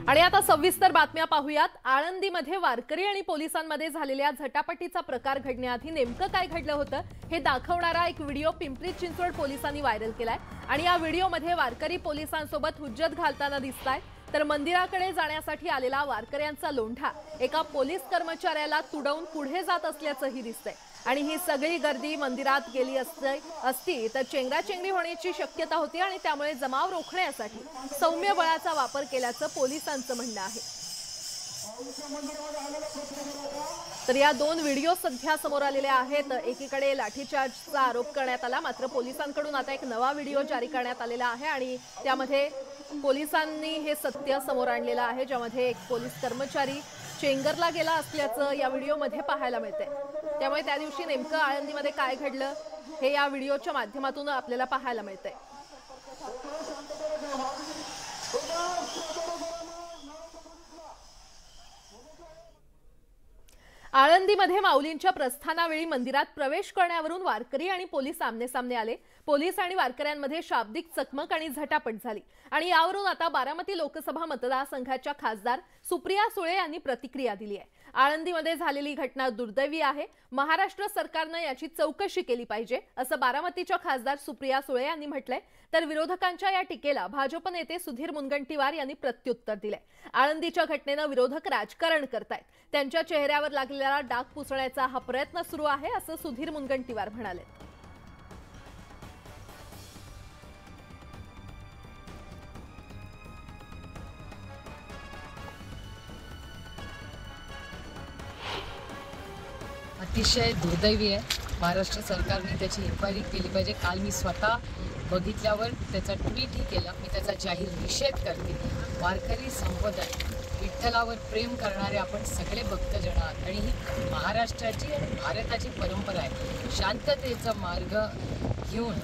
आणि आता सविस्तर बातम्या पाहूयात। आळंदीमध्ये वारकरी आणि पोलिसांमध्ये झालेल्या झटापटीचा प्रकार घडण्याआधी नेमकं काय घडलं होतं हे दाखवणारा एक व्हिडिओ पिंपरी चिंचवड पोलिसांनी व्हायरल केलाय। आणि या व्हिडिओमध्ये वारकरी पोलिसांसोबत हुज्जत घालताना दिसताय, तर मंदिराकडे जाण्यासाठी आलेला वारकऱ्यांचा लोंढा एका पोलीस कर्मचाऱ्याला तुडवून पुढे जात असल्याचंही दिसतंय। आणि ही सगळी गर्दी मंदिरात गेली असती तर चेंगराचेंगरी होण्याची शक्यता होती आणि त्यामुळे जमाव रोखण्यासाठी सौम्य बळाचा वापर केल्याचं पोलिसांचं म्हणणं आहे। तर या दोन व्हिडिओ सध्या समोर आलेले आहेत। एकीकडे लाठीचार्जचा आरोप करण्यात आला, मात्र पोलिसांकडून आता एक नवा व्हिडिओ जारी करण्यात आलेला आहे आणि त्यामध्ये पोलिसांनी हे सत्य समोर आणलेलं आहे, ज्यामध्ये एक पोलीस कर्मचारी चेंगरला गेला असल्याचं या व्हिडिओमध्ये पाहायला मिळते। त्यामुळे त्या दिवशी नेमकं आळंदीमध्ये काय घडलं हे या व्हिडिओच्या माध्यमातून आपल्याला पाहायला मिळते। आळंदीमध्ये माऊलींच्या प्रस्थानावेळी मंदिरात प्रवेश करण्यावरून वारकरी आणि पोलीस आमने-सामने आले। पोलीस आणि वारकऱ्यांमध्ये शाब्दिक चकमक आणि झटापट झाली आणि यावरून आता बारामती लोकसभा मतदारसंघाच्या खासदार सुप्रिया सुळे यांनी प्रतिक्रिया दिली आहे। आळंदीमध्ये झालेली घटना दुर्दैवी आहे, महाराष्ट्र सरकारनं याची चौकशी केली पाहिजे असं बारामतीच्या खासदार सुप्रिया सुळे यांनी म्हटलंय। तर विरोधकांच्या या टीकेला भाजप नेते सुधीर मुनगंटीवार यांनी प्रत्युत्तर दिलंय। आळंदीच्या घटनेनं विरोधक राजकारण करतायत, त्यांच्या चेहऱ्यावर लागलेला डाग पुसण्याचा हा प्रयत्न सुरू आहे असं सुधीर मुनगंटीवार म्हणाले। अतिशय दुर्दैवी आहे, महाराष्ट्र सरकारने त्याची इन्क्वायरी केली पाहिजे। काल मी स्वतः बघितल्यावर त्याचा ट्विटही केला, मी त्याचा जाहीर निषेध करते। वारकरी संप्रदाय, विठ्ठलावर प्रेम करणारे आपण सगळे भक्तजन आहात आणि ही महाराष्ट्राची आणि भारताची परंपरा आहे। शांततेचा मार्ग घेऊन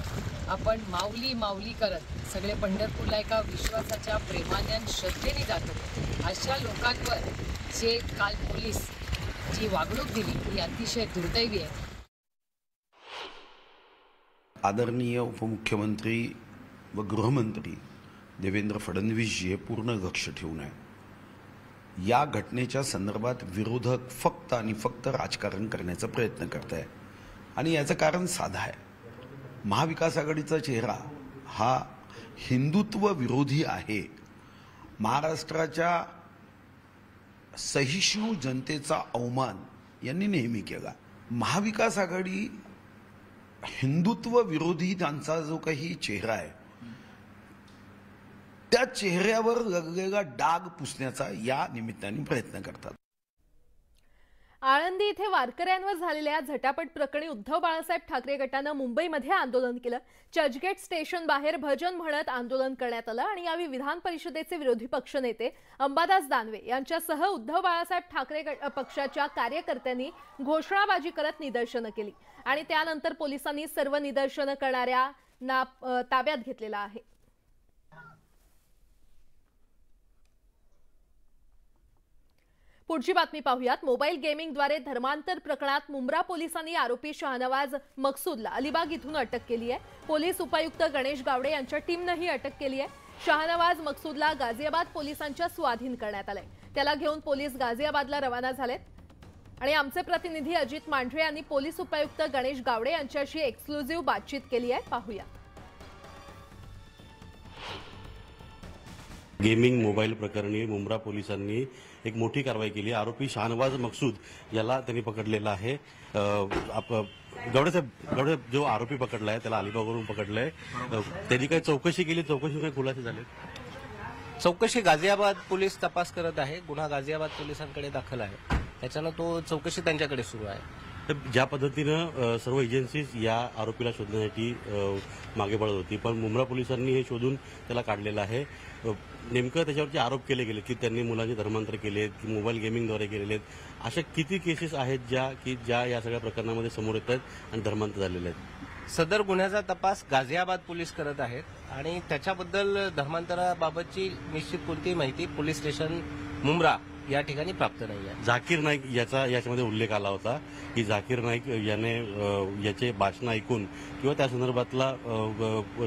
आपण माऊली माऊली करत सगळे पंढरपूरला एका विश्वासाच्या प्रेमाने आणि श्रद्धेने जातो। अशा लोकांवर जे काल पोलीस जी वागणूक दिली ही अतिशय दुर्दैवी आहे। आदरणीय उपमुख्यमंत्री व गृहमंत्री देवेंद्र फडणवीस जी पूर्ण लक्ष ठेवून आहे। या घटनेच्या संदर्भात विरोधक फक्त आणि फक्त राजकारण करण्याचा प्रयत्न करत आहे आणि याचं कारण साधं आहे। महाविकास आघाडीचा चेहरा हा हिंदुत्व विरोधी आहे। महाराष्ट्राच्या सहिष्णू जनतेचा अवमान यांनी नेहमी केला। महाविकास आघाडी हिंदुत्व विरोधी त्यांचा जो काही चेहरा आहे त्या चेहऱ्यावर लागलेला डाग पुसण्याचा या निमित्ताने प्रयत्न करतात। आळंदी इथे वारकऱ्यांवर झालेल्या झटापट प्रकरणी उद्धव बाळासाहेब ठाकरे गटानं मुंबईमध्ये आंदोलन केलं। चर्चगेट स्टेशन बाहेर भजन म्हणत आंदोलन करण्यात आलं आणि यावेळी विधान परिषदेचे विरोधी पक्षनेते अंबादास दानवे यांच्यासह उद्धव बाळासाहेब ठाकरे पक्षाच्या कार्यकर्त्यांनी घोषणाबाजी करत निदर्शनं केली आणि त्यानंतर पोलिसांनी सर्व निदर्शनं करणाऱ्यांना ताब्यात घेतलेलं आहे। पुढची बातमी पाहूयात। मोबाईल गेमिंगद्वारे धर्मांतर प्रकरणात मुंब्रा पोलिसांनी आरोपी शाहनवाज मकसूदला अलिबाग इथून अटक केली आहे। पोलीस उपायुक्त गणेश गावडे यांच्या टीमनंही अटक केली आहे। शाहनवाज मकसूदला गाझियाबाद पोलिसांच्या स्वाधीन करण्यात आलंय। त्याला घेऊन पोलीस गाझियाबादला रवाना झालेत आणि आमचे प्रतिनिधी अजित मांढरे यांनी पोलीस उपायुक्त गणेश गावडे यांच्याशी एक्सक्लुझिव्ह बातचीत केली आहे, पाहूया। गेमिंग मोबाईल प्रकरणी मुंब्रा पोलिसांनी एक मोठी कारवाई केली। आरोपी शाहनवाज मकसूद याला त्यांनी पकडलेला आहे। गवडे जो आरोपी पकडला आहे त्याला अलिबागवरून पकडलंय। त्यांनी काही चौकशी केली, चौकशी काही खुलासे झाले? चौकशी गाझियाबाद पोलीस तपास करत आहे, गुन्हा गाझियाबाद पोलिसांकडे दाखल आहे, त्याच्यानं तो चौकशी त्यांच्याकडे सुरू आहे। ज्या पद्धतीनं सर्व एजन्सीज या आरोपीला शोधण्यासाठी मागे पडत होती, पण मुंब्रा पोलिसांनी हे शोधून त्याला काढलेलं आहे। नेमकं त्याच्यावरचे आरोप केले गेले की त्यांनी मुलांचे धर्मांतर केलेत, की मोबाईल गेमिंगद्वारे केलेले आहेत। अशा किती केसेस आहेत ज्या या सगळ्या प्रकरणामध्ये समोर येत आहेत आणि धर्मांतर झालेले आहेत? सदर गुन्ह्याचा तपास गाझियाबाद पोलीस करत आहेत आणि त्याच्याबद्दल धर्मांतराबाबतची निश्चित कोणतीही माहिती पोलीस स्टेशन मुंब्रा या ठिकाणी प्राप्त नाही आहे। झाकीर नाईक याच्यामध्ये उल्लेख आला होता की झाकीर नाईक याने याचे भाषण ऐकून किंवा त्या संदर्भातला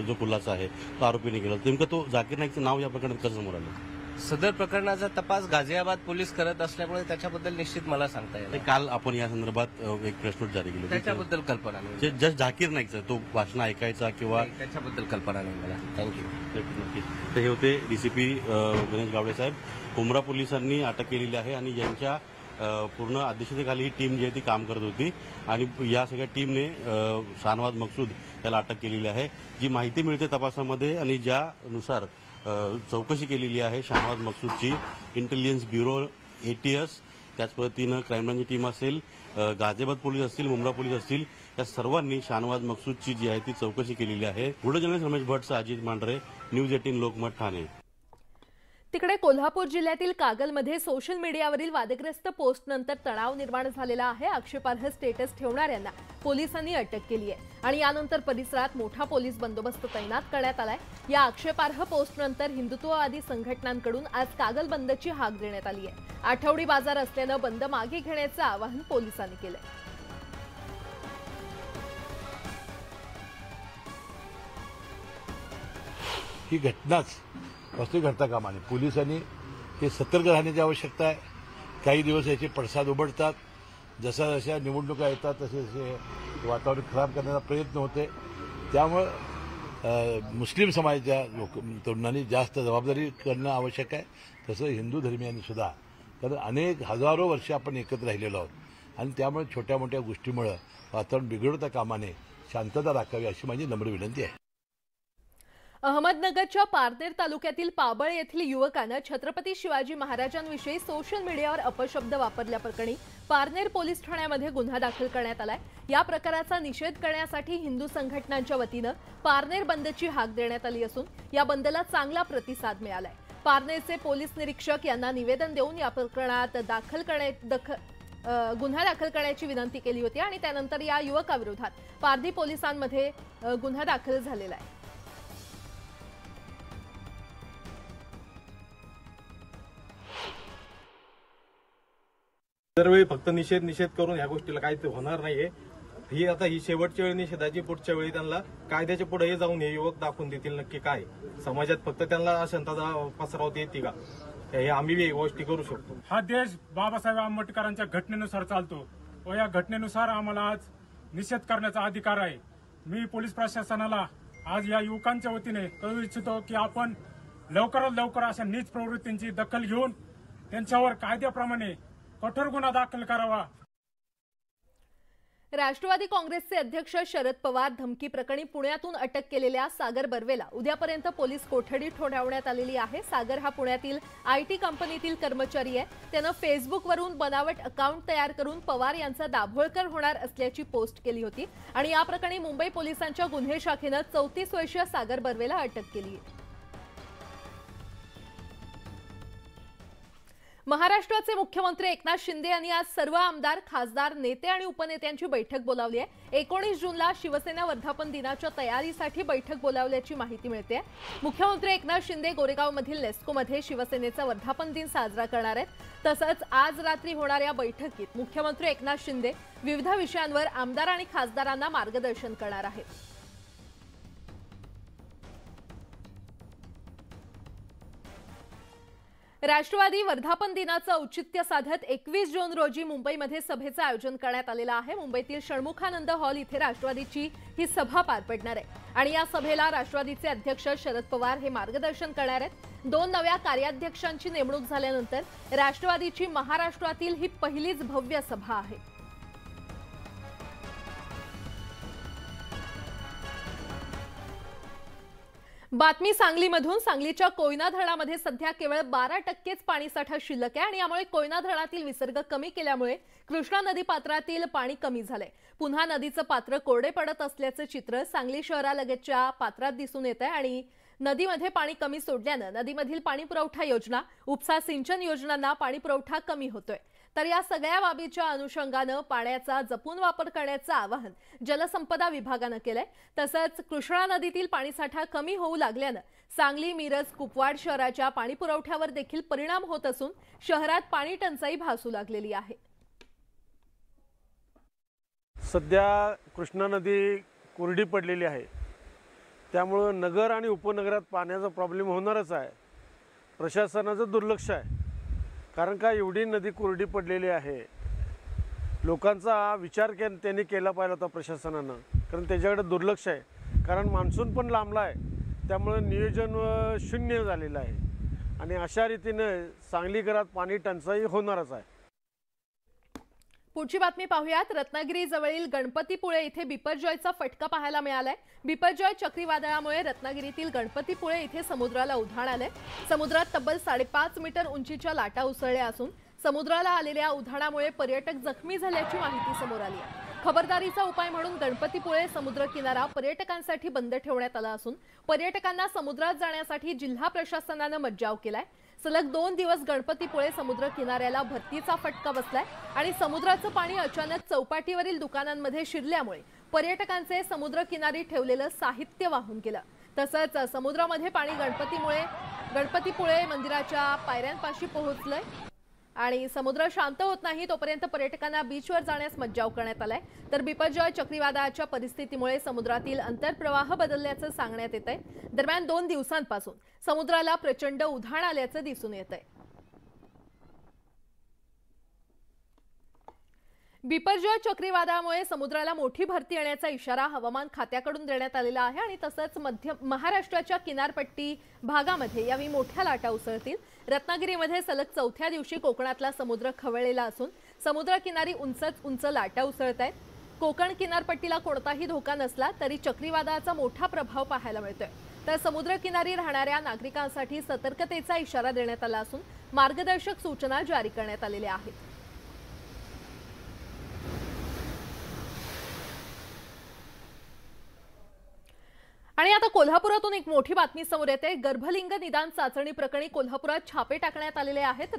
जो खुलासा आहे तो आरोपीने केला। नेमकं तो झाकीर नाईकचं नाव या प्रकरणात कसं समोर आलं? सदर प्रकरणाचा तपास गाझियाबाद पोलीस करत असल्यामुळे त्याच्याबद्दल निश्चित मला सांगता येईल. काल आपण या संदर्भात एक प्रेस नोट जारी केली होती. त्याच्याबद्दल कल्पना नाही. जस्ट झाकीर नाईकचा तो भाषण ऐकायचा किंवा त्याच्याबद्दल कल्पना नाही मला. थँक्यू. तर हे होते डीसीपी गणेश गावडे साहेब. मुंब्रा पोलिसांनी अटक केलेली आहे आणि यांच्या पूर्ण अध्यक्षतेखाली ही टीम जी आहे ती काम करत होती आणि या सगळ्या टीमने शाहनवाज मकसूद याला अटक केलेली आहे. जी माहिती मिळते तपासामध्ये आणि ज्यानुसार चौकशी केलेली आहे शाहनवाज मकसूदची, इंटेलिजन्स ब्युरो, ATS, त्याच पद्धतीनं क्राईम ब्रांचची टीम असेल, गाझियाबाद पोलीस असतील, मुंब्रा पोलीस असतील, या सर्वांनी शाहनवाज मकसूदची जी आहे ती चौकशी केलेली आहे. Video journalist Ramesh Bhatt, Ajit Mandhare, news 18 Lokmat, Thane. तिकडे कोल्हापूर जिल्ह्यातील कागलमध्ये सोशल मीडियावरील वादग्रस्त पोस्टनंतर तणाव निर्माण झालेला आहे. आक्षेपार्ह स्टेटस ठेवणाऱ्यांना पोलिसांनी अटक केली आहे आणि यानंतर परिसरात मोठा पोलीस बंदोबस्त तैनात करण्यात आलाय. या आक्षेपार्ह पोस्टनंतर हिंदुत्ववादी संघटनांकडून आज कागल बंदची हाक देण्यात आली आहे. आठवडी बाजार असल्यानं बंद मागे घेण्याचं आवाहन पोलिसांनी केलंय. ही घटनाच वास्तविक घडता कामा नये. पोलिसांनी हे सतर्क राहण्याची आवश्यकता आहे. काही दिवस याचे पडसाद उमटतात. जशा जशा निवडणुका येतात तसे तसे वातावरण खराब करण्याचा प्रयत्न होते. त्यामुळं मुस्लिम समाजाच्या तरुणांनी जास्त जबाबदारी करणं आवश्यक आहे. तसं हिंदू धर्मियांनी सुद्धा. कारण अनेक हजारो वर्ष आपण एकत्र राहिलेलो आहोत आणि त्यामुळे छोट्या मोठ्या गोष्टीमुळं वातावरण बिघडता कामा नये, शांतता राखावी अशी माझी नम्र विनंती आहे. अहमदनगरच्या पारनेर तालुक्यातील पाबळ येथील युवकानं छत्रपती शिवाजी महाराजांविषयी सोशल मीडियावर अपशब्द वापरल्याप्रकरणी पारनेर पोलीस ठाण्यामध्ये गुन्हा दाखल करण्यात आलाय. या प्रकाराचा निषेध करण्यासाठी हिंदू संघटनांच्या वतीनं पारनेर बंदची हाक देण्यात आली असून या बंदला चांगला प्रतिसाद मिळालाय. पारनेरचे पोलीस निरीक्षक यांना निवेदन देऊन या प्रकरणात गुन्हा दाखल करण्याची विनंती केली होती आणि त्यानंतर या युवकाविरोधात पारधी पोलिसांमध्ये गुन्हा दाखल झालेला आहे. दरवेळी फक्त निषेध करून ह्या गोष्टीला काही ते होणार नाहीये. ही शेवटच्या वेळी निषेधाची, पुढच्या वेळी त्यांना कायद्याच्या पुढे जाऊन हे युवक दाखवून देतील नक्की काय. समाजात फक्त त्यांना अशांतता पसरवता येते का, हे आम्ही गोष्टी करू शकतो. हा देश बाबासाहेब आंबेडकरांच्या घटनेनुसार चालतो व या घटनेनुसार आम्हाला आज निषेध करण्याचा अधिकार आहे. मी पोलीस प्रशासनाला आज या युवकांच्या वतीने कळवू इच्छितो की आपण लवकरात लवकर अशा नीच प्रवृत्तींची दखल घेऊन त्यांच्यावर कायद्याप्रमाणे कठोर गुन्हा दाखल करावा. राष्ट्रवादी काँग्रेसचे अध्यक्ष शरद पवार धमकी प्रकरणी पुण्यातून अटक केलेल्या सागर बर्वेला उद्यापर्यंत पोलीस कोठडी ठेवण्यात आलेली आहे. सागर हा पुण्यातील IT कंपनीतील कर्मचारी आहे. त्यानं फेसबुकवरून बनावट अकाउंट तयार करून पवार यांचा दाभोळकर होणार असल्याची पोस्ट केली होती आणि या प्रकरणी मुंबई पोलिसांच्या गुन्हे शाखेनं 34 वर्षीय सागर बर्वेला अटक केली आहे. महाराष्ट्राचे मुख्यमंत्री एकनाथ शिंदे यांनी आज सर्व आमदार, खासदार, नेते आणि उपनेत्यांची बैठक बोलावली आहे. 19 जूनला शिवसेना वर्धापन दिनाच्या तयारीसाठी बैठक बोलावल्याची माहिती मिळते. मुख्यमंत्री एकनाथ शिंदे गोरेगावमधील नेस्कोमध्ये शिवसेनेचा वर्धापन दिन साजरा करणार आहेत. तसंच आज रात्री होणाऱ्या बैठकीत मुख्यमंत्री एकनाथ शिंदे विविध विषयांवर आमदार आणि खासदारांना मार्गदर्शन करणार आहेत. राष्ट्रवादी वर्धापन दिनाचं औचित्य साधत 21 जून रोजी मुंबईमध्ये सभेचं आयोजन करण्यात आलेलं आहे. मुंबईतील षण्मुखानंद हॉल इथे राष्ट्रवादीची ही सभा पार पडणार आहे आणि या सभेला राष्ट्रवादीचे अध्यक्ष शरद पवार हे मार्गदर्शन करणार आहेत. 2 नव्या कार्याध्यक्षांची नेमणूक झाल्यानंतर राष्ट्रवादीची महाराष्ट्रातील ही पहिलीच भव्य सभा आहे. बातमी सांगलीमधून. सांगलीच्या कोयना धरणामध्ये सध्या केवळ 12% पाणीसाठा शिल्लक आहे आणि यामुळे कोयना धरणातील विसर्ग कमी केल्यामुळे कृष्णा नदी पात्रातील पाणी कमी झालंय. पुन्हा नदीचं पात्र कोरडे पडत असल्याचं चित्र सांगली शहरालगतच्या पात्रात दिसून येत आहे आणि नदीमध्ये पाणी कमी सोडल्यानं नदीमधील पाणी पुरवठा योजना, उपसा सिंचन योजनांना पाणी पुरवठा कमी होतोय. तर या सगळ्या बाबीच्या अनुषंगानं पाण्याचा जपून वापर करण्याचं आवाहन जलसंपदा विभागानं केलंय. तसंच कृष्णा नदीतील पाणीसाठा कमी होऊ लागल्यानं सांगली, मिरज, कुपवाड शहराच्या पाणी पुरवठ्यावर देखील परिणाम होत असून शहरात पाणी टंचाई भासू लागलेली आहे. सध्या कृष्णा नदी कोरडी पडलेली आहे, त्यामुळे नगर आणि उपनगरात पाण्याचा प्रॉब्लेम होणारच आहे. प्रशासनाचं दुर्लक्ष आहे. कारण का एवढी नदी कोरडी पडलेली आहे, लोकांचा विचार त्यांनी केला पाहिजे होता प्रशासनानं, कारण त्याच्याकडे दुर्लक्ष आहे. कारण मान्सून पण लांबला आहे, त्यामुळे नियोजन शून्य झालेलं आहे आणि अशा रीतीने सांगली घरात पाणी टंचाई होणारच आहे. पुढची बातमी पाहूयात. रत्नागिरी जवळील गणपतीपुळे इथे बिपरजॉयचा फटका पाहायला मिळालाय. बिपरजॉय चक्रीवादळामुळे रत्नागिरीतील गणपतीपुळे इथे समुद्राला उधाण आलंय. समुद्रात तब्बल 5.5 मीटर उंचीच्या लाटा उसळल्या असून समुद्राला आलेल्या उधाणामुळे पर्यटक जखमी झाल्याची माहिती समोर आली आहे. खबरदारीचा उपाय म्हणून गणपतीपुळे समुद्र किनारा पर्यटकांसाठी बंद ठेवण्यात आला असून पर्यटकांना समुद्रात जाण्यासाठी जिल्हा प्रशासनानं मज्जाव केलाय. सलग 2 दिवस गणपतीपुळे समुद्र किनाऱ्याला भरतीचा फटका बसलाय आणि समुद्राचं पाणी अचानक चौपाटीवरील दुकानांमध्ये शिरल्यामुळे पर्यटकांचे समुद्र किनारी ठेवलेलं साहित्य वाहून गेलं. तसंच समुद्रामध्ये पाणी गणपतीपुळे मंदिराच्या पायऱ्यांपाशी पोहोचलंय आणि समुद्र शांत होत नाही तोपर्यंत पर्यटकांना बीचवर जाण्यास मज्जाव करण्यात आलाय. तर बिपरजॉय चक्रीवादळाच्या परिस्थितीमुळे समुद्रातील अंतर्प्रवाह बदलल्याचं सांगण्यात येतंय. दरम्यान 2 दिवसांपासून समुद्राला प्रचंड उधाण आल्याचं दिसून येतंय. बिपरजॉय चक्रीवादळामुळे समुद्राला मोठी भरती येण्याचा इशारा हवामान खात्याकडून देण्यात आलेला आहे आणि तसंच मध्य महाराष्ट्राच्या किनारपट्टी भागामध्ये यावेळी मोठ्या लाटा उसळतील. रत्नागिरीमध्ये सलग 4थ्या दिवशी कोकणातला समुद्र खवळलेला असून समुद्र किनारी उंच लाटा उसळत आहेत. कोकण किनारपट्टीला कोणताही धोका नसला तरी चक्रीवादळाचा मोठा प्रभाव पाहायला मिळतोय. तर समुद्र किनारी राहणाऱ्या नागरिकांसाठी सतर्कतेचा इशारा देण्यात आला असून मार्गदर्शक सूचना जारी करण्यात आलेल्या आहेत. आणि आता कोल्हापुरातून एक मोठी बातमी समोर येते. गर्भलिंग निदान चाचणी प्रकरणी कोल्हापुरात छापे टाकण्यात आलेले आहेत.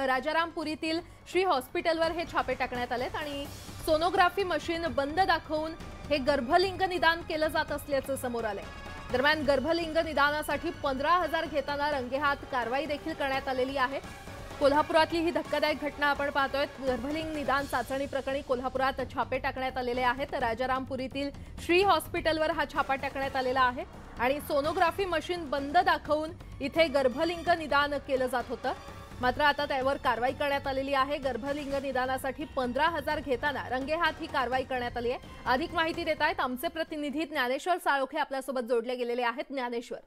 राजारामपुरीतील श्री हॉस्पिटलवर हे छापे टाकण्यात आलेत आणि सोनोग्राफी मशीन बंद दाखवून हे गर्भलिंग निदान केलं जात असल्याचं समोर आलंय. दरम्यान गर्भलिंग निदानासाठी 15,000 घेताना रंगेहात कारवाई देखील करण्यात आलेली आहे. कोल्हापुरातली ही धक्कादायक घटना आपण पाहतोय. गर्भलिंग निदान चाचणी प्रकरणी कोल्हापुरात छापे टाकण्यात आलेले आहेत. राजारामपुरीतील श्री हॉस्पिटलवर हा छापा टाकण्यात आलेला आहे आणि सोनोग्राफी मशीन बंद दाखवून इथे गर्भलिंग निदान केलं जात होतं. मात्र आता त्यावर कारवाई करण्यात आलेली आहे. गर्भलिंग निदानासाठी 15,000 घेताना रंगेहात ही कारवाई करण्यात आली आहे. अधिक माहिती देत आहेत आमचे प्रतिनिधी ज्ञानेश्वर साळोखे आपल्यासोबत जोडले गेलेले आहेत. ज्ञानेश्वर,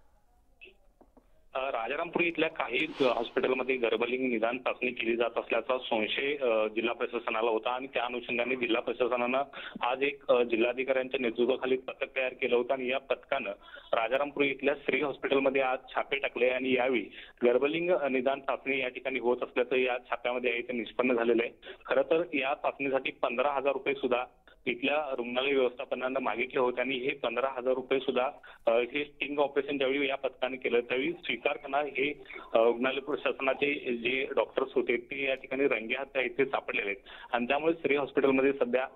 राजारामपुरी इथल्या काही हॉस्पिटलमध्ये गर्भलिंग निदान चाचणी केली जात असल्याचा संशय जिल्हा प्रशासनाला होता आणि त्या अनुषंगाने जिल्हा प्रशासनानं आज एक जिल्हाधिकाऱ्यांच्या नेतृत्वाखाली पथक तयार केलं होतं आणि या पथकानं राजारामपुरी इथल्या श्री हॉस्पिटलमध्ये आज छापे टाकले आणि यावेळी गर्भलिंग निदान चाचणी या ठिकाणी होत असल्याचं या छाप्यामध्ये आहे ते निष्पन्न झालेलं आहे. खरं तर या चाचणीसाठी 15,000 रुपये सुद्धा इथल्या रुग्णालय व्यवस्थापनानं मागितले होते आणि हे 15,000 रुपये सुद्धा हे स्टिंग ऑपरेशन ज्यावेळी या पथकाने केलं त्यावेळी स्वीकारताना हे रुग्णालय प्रशासनाचे जे डॉक्टर्स होते ते या ठिकाणी रंगेहात आहेत ते सापडलेले आहेत आणि त्यामुळे श्री हॉस्पिटलमध्ये सध्या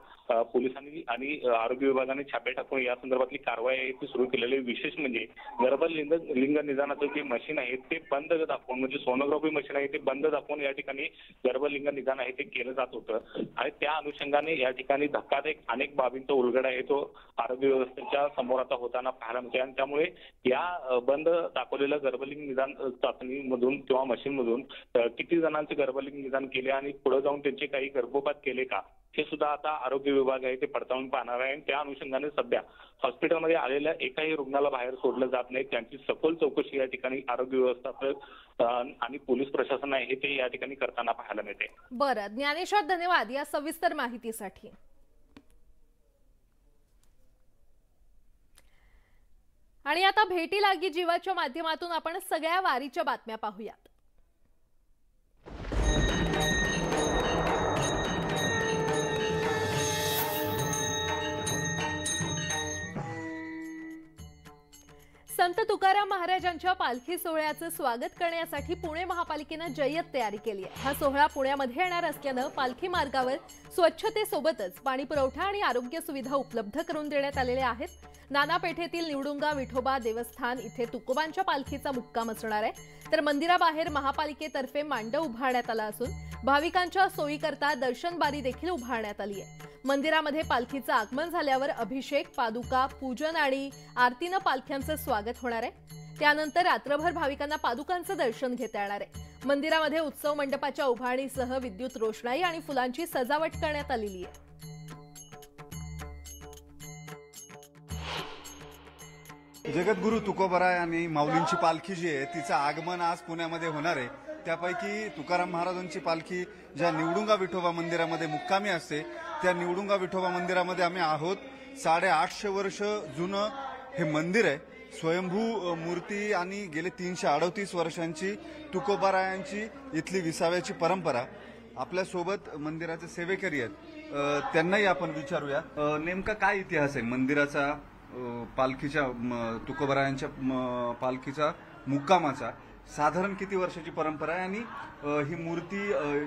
पोलिसांनी आणि आरोग्य विभागाने छापे टाकून या संदर्भातली कारवाई आहे ती सुरू केलेली आहे. विशेष म्हणजे गर्भलिंग निदानाचं जे मशीन आहे ते बंद दाखवून म्हणजे सोनोग्राफी मशीन आहे ते बंद दाखवून या ठिकाणी गर्भलिंग निदान आहे ते केलं जात होतं आणि त्या अनुषंगाने या ठिकाणी धक्कादायक अनेक बाबींचा उलगडा आहे तो आरोग्य व्यवस्थेच्या समोर आता होताना पाहायला मिळते आणि त्यामुळे या बंद दाखवलेल्या गर्भलिंग निदान चाचणीमधून किंवा मशीनमधून किती जणांचे गर्भलिंग निदान केले आणि पुढे जाऊन त्यांचे काही गर्भपात केले का हे सुद्धा आता आरोग्य विभाग आहे ते पडताळून पाहणार आहे. त्या अनुषंगाने सध्या हॉस्पिटलमध्ये आलेल्या एकाही रुग्णाला बाहेर सोडलं जात नाही. त्यांची सखोल चौकशी या ठिकाणी आरोग्य व्यवस्थापन आणि पोलीस प्रशासन आहे ते या ठिकाणी करताना पाहायला मिळते. बरं ज्ञानेश्वर, धन्यवाद या सविस्तर माहितीसाठी. आणि आता भेटी लागी जीवाच्या माध्यमातून आपण सगळ्या वारीच्या बातम्या पाहूयात. संत तुकाराम महाराजांच्या पालखी सोहळ्याचं स्वागत करण्यासाठी पुणे महापालिकेनं जय्यत तयारी केली आहे. हा सोहळा पुण्यामध्ये येणार असल्यानं पालखी मार्गावर स्वच्छतेसोबतच पाणी पुरवठा आणि आरोग्य सुविधा उपलब्ध करून देण्यात आलेल्या आहेत. नानापेठेतील निवडुंगा विठोबा देवस्थान इथे तुकोबांच्या पालखीचा मुक्काम असणार आहे. तर मंदिराबाहेर महापालिकेतर्फे मांडव उभारण्यात आला असून भाविकांच्या सोयीकरता दर्शन बारी देखील उभारण्यात आली आहे. मंदिरामध्ये पालखीचं आगमन झाल्यावर अभिषेक, पादुका, पूजन आणि आरतीनं पालख्यांचं स्वागत होणार आहे. त्यानंतर रात्रभर भाविकांना पादुकांचं दर्शन घेता येणार आहे। मंदिरामध्ये उत्सव मंडपाच्या उभारणीसह विद्युत रोषणाई आणि फुलांची सजावट करण्यात आलेली आहे। जगद्गुरू तुकोबराय आणि माऊलींची पालखी जी आहे तिचं आगमन आज पुण्यामध्ये होणार आहे। त्यापैकी तुकाराम महाराजांची पालखी ज्या निवडुंगा विठोबा मंदिरामध्ये मुक्कामी असते त्या निवडुंगा विठोबा मंदिरामध्ये आम्ही आहोत। 850 वर्ष जुनं हे मंदिर आहे, स्वयंभू मूर्ती आणि गेले 338 वर्षांची तुकोबारायांची इथली विसाव्याची परंपरा। आपल्यासोबत मंदिराचे सेवेकरी आहेत, त्यांनाही आपण विचारूया नेमका काय इतिहास आहे मंदिराचा, पालखीच्या तुकोबारायांच्या पालखीचा मुक्कामाचा, साधारण किती वर्षाची परंपरा आहे आणि ही मूर्ती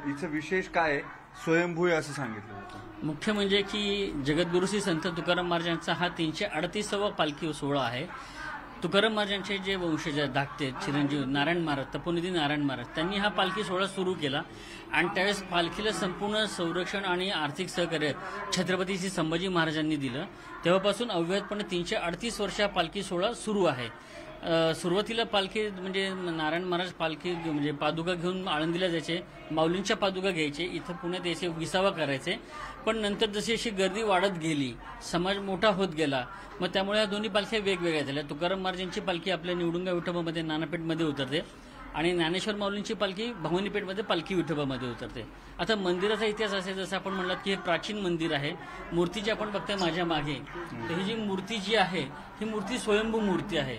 हिचं विशेष काय आहे, स्वयंभू आहे असं सांगितलं होतं। मुख्य म्हणजे की जगद्गुरू श्री संत तुकाराम महाराजांचा हा 338वा पालखी सोहळा आहे। तुकाराम महाराजांचे जे वंशज धाकटे चिरंजीव नारायण महाराज, तपोनिधी नारायण महाराज, त्यांनी हा पालखी सोहळा सुरू केला आणि त्यावेळेस पालखीला संपूर्ण संरक्षण आणि आर्थिक सहकार्य छत्रपती श्री संभाजी महाराजांनी दिलं। तेव्हापासून अव्याहतपणे 338 वर्ष हा पालखी सोहळा सुरू आहे। सुरुवातीला पालखी म्हणजे नारायण महाराज पालखी म्हणजे पादुका घेऊन आळंदीला जायचे, माऊलींच्या पादुका घ्यायचे, इथं पुण्यात यायचे, विसावा करायचे। पण नंतर जशी अशी गर्दी वाढत गेली, समाज मोठा होत गेला, मग त्यामुळे या दोन्ही पालख्या वेगवेगळ्या झाल्या। तुकाराम महाराजांची पालखी आपल्या निवडुंगा विठोबामध्ये नानापेठमध्ये उतरते आणि ज्ञानेश्वर माऊलींची पालखी भवानीपेठमध्ये पालखी विठोबामध्ये उतरते। आता मंदिराचा इतिहास असे जसं आपण म्हणलात की हे प्राचीन मंदिर आहे। मूर्ती जी आपण बघताय माझ्या मागे, तर ही जी मूर्ती जी आहे ही मूर्ती स्वयंभू मूर्ती आहे।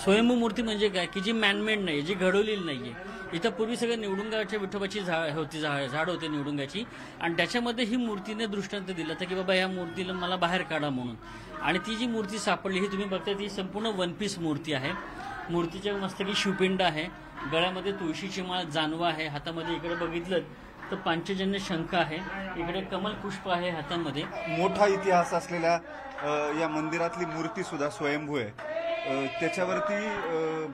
स्वयंभू मूर्ती म्हणजे काय की जी मॅनमेड नाही, जी घडवलेली नाहीये। इथं पूर्वी सगळं निवडुंगाच्या विठोबाची झाड होते निवडुंगाची, आणि त्याच्यामध्ये ही मूर्तीने दृष्टांत दिला तर की बाबा ह्या मूर्तीला मला बाहेर काढा म्हणून, आणि ती जी मूर्ती सापडली ही तुम्ही बघताय ती संपूर्ण वन पीस मूर्ती आहे। मूर्तीच्या मस्तकी शिवपिंड आहे, गळ्यामध्ये तुळशीची माळ जानवा आहे, हातामध्ये इकडे बघितलं तर पांचजन्य शंख आहे, इकडे कमल पुष्प आहे हातामध्ये। मोठा इतिहास असलेल्या या मंदिरातली मूर्ती सुद्धा स्वयंभू आहे। त्याच्यावरती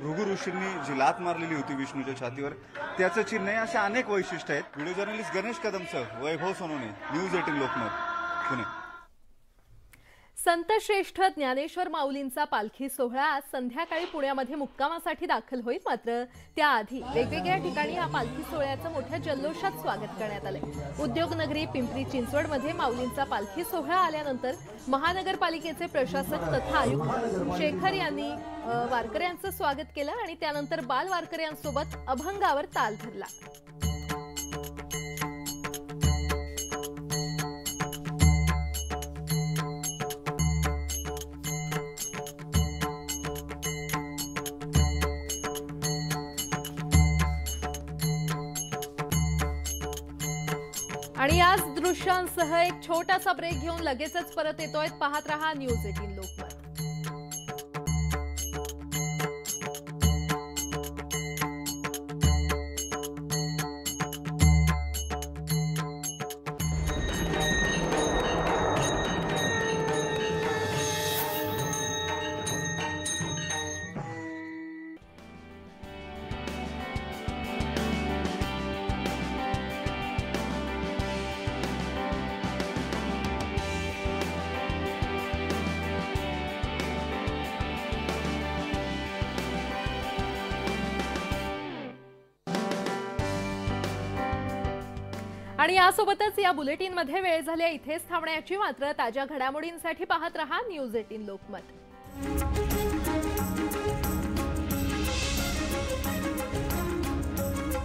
भृगु ऋषींनी जी लात मारलेली होती विष्णूच्या छातीवर त्याचं चिन्ह आहे। अशा अनेक वैशिष्ट्य आहेत। व्हिडिओ जर्नलिस्ट गणेश कदमसह वैभव सोनवणे, न्यूज 18 लोकमत, पुणे। संत श्रेष्ठ ज्ञानेश्वर माऊलींचा पालखी सोहळा आज संध्याकाळी पुण्यामध्ये मुक्कामासाठी दाखल होईल। मात्र त्याआधी वेगवेगळ्या ठिकाणी या पालखी सोहळ्याचं मोठ्या जल्लोषात स्वागत करण्यात आले। उद्योगनगरी पिंपरी चिंचवडमध्ये माऊलींचा पालखी सोहळा आल्यानंतर महानगरपालिकेचे प्रशासक तथा आयुक्त शेखर यांनी वारकऱ्यांचं स्वागत केलं आणि त्यानंतर बाल वारकऱ्यांसोबत अभंगावर ताल धरला। आणि याच दृश्यांसह एक छोटासा ब्रेक घेऊन लगेचच परत येतोय। पाहत रहा न्यूज 18 लोकमत। आणि यासोबतच या बुलेटिनमध्ये वेळ झाली इथेच थांबण्याची। मात्र ताज्या घडामोडींसाठी पाहत रहा न्यूज 18 लोकमत।